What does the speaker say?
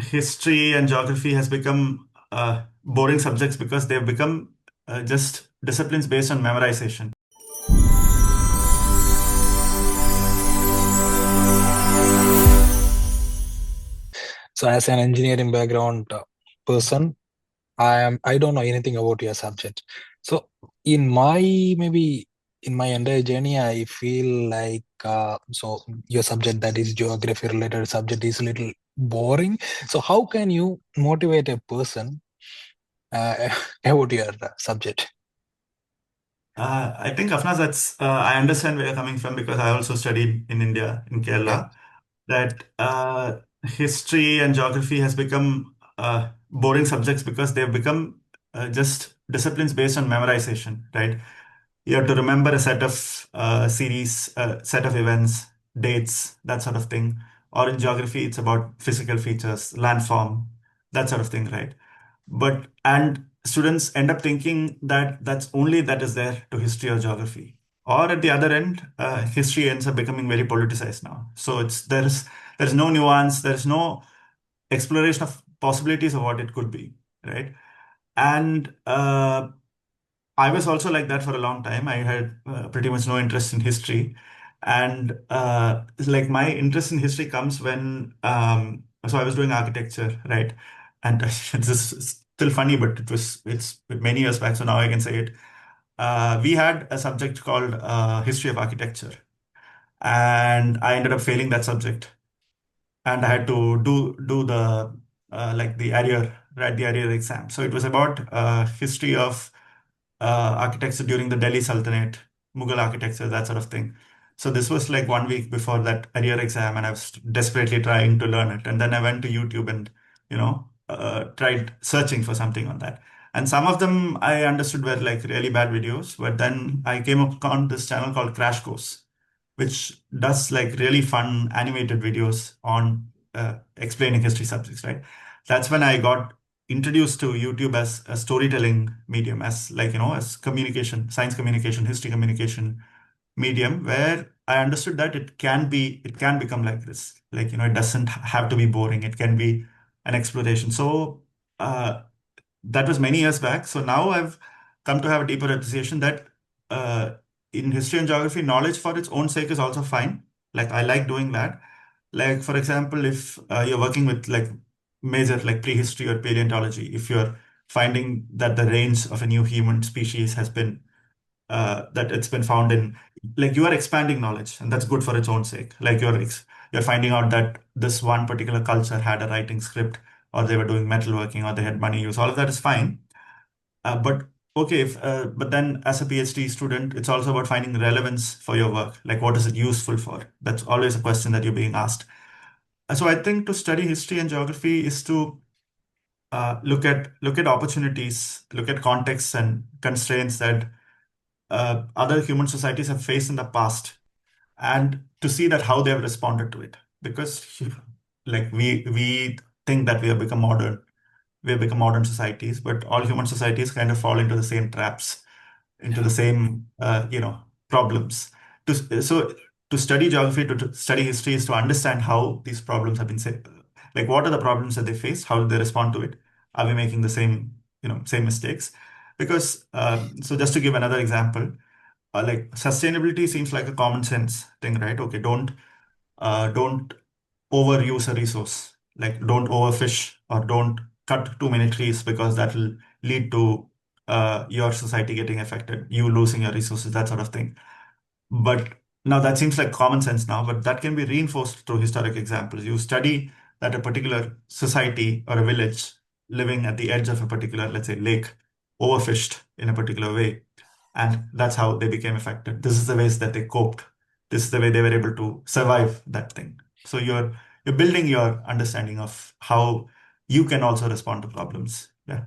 history and geography has become boring subjects because they've become just disciplines based on memorization. So as an engineering background person, I don't know anything about your subject. So in my maybe in my entire journey, I feel like so your subject, that is geography related subject, is a little boring. So how can you motivate a person about your subject? I think, Afnaz, I understand where you're coming from because I also studied in India, in Okay. Kerala, that history and geography has become boring subjects because they've become just disciplines based on memorization, right? You have to remember a set of series, set of events, dates, that sort of thing. Or in geography, it's about physical features, landform, that sort of thing, right? And students end up thinking that that's only that is there to history or geography. Or at the other end, history ends up becoming very politicized now. So there's no nuance, there's no exploration of possibilities of what it could be, right? And I was also like that for a long time. I had pretty much no interest in history. And like my interest in history comes when, so I was doing architecture, right? And this is still funny, but it's many years back, so now I can say it. We had a subject called History of Architecture, and I ended up failing that subject. And I had to do the like the arrear, write the arrear exam. So it was about history of architecture during the Delhi Sultanate, Mughal architecture, that sort of thing. So this was like 1 week before that arrear exam, and I was desperately trying to learn it. And then I went to YouTube and tried searching for something on that. And some of them I understood were like really bad videos, but then I came upon this channel called Crash Course, which does like really fun animated videos on explaining history subjects, right? That's when I got introduced to YouTube as a storytelling medium, as like, as communication, science communication, history communication medium, where I understood that it can become like this. Like, it doesn't have to be boring. It can be an exploration. So that was many years back. So now I've come to have a deeper appreciation that uh, in history and geography, knowledge for its own sake is also fine. Like I like doing that. Like for example, if you're working with like major like prehistory or paleontology, if you're finding that the range of a new human species has been that it's been found in, like you are expanding knowledge, and that's good for its own sake. Like you're finding out that this one particular culture had a writing script, or they were doing metalworking, or they had money use. All of that is fine. But okay, but then as a PhD student, it's also about finding relevance for your work. Like what is it useful for? That's always a question that you're being asked. So I think to study history and geography is to look at opportunities, look at contexts and constraints that other human societies have faced in the past, and to see that how they have responded to it. Because like we think that we have become modern societies, but all human societies kind of fall into the same traps, into the Yeah. same problems. So to study geography, to study history, is to understand how these problems have been set. Like what are the problems that they face? How do they respond to it? Are we making the same mistakes? Because so just to give another example, like sustainability seems like a common sense thing, right? Okay, don't overuse a resource. Like don't overfish or don't cut too many trees because that will lead to your society getting affected, you losing your resources, that sort of thing. But now that seems like common sense now, but that can be reinforced through historic examples. You study that a particular society or a village living at the edge of a particular, let's say, lake, overfished in a particular way. And that's how they became affected. This is the ways that they coped. This is the way they were able to survive that thing. So you're building your understanding of how you can also respond to problems. Yeah.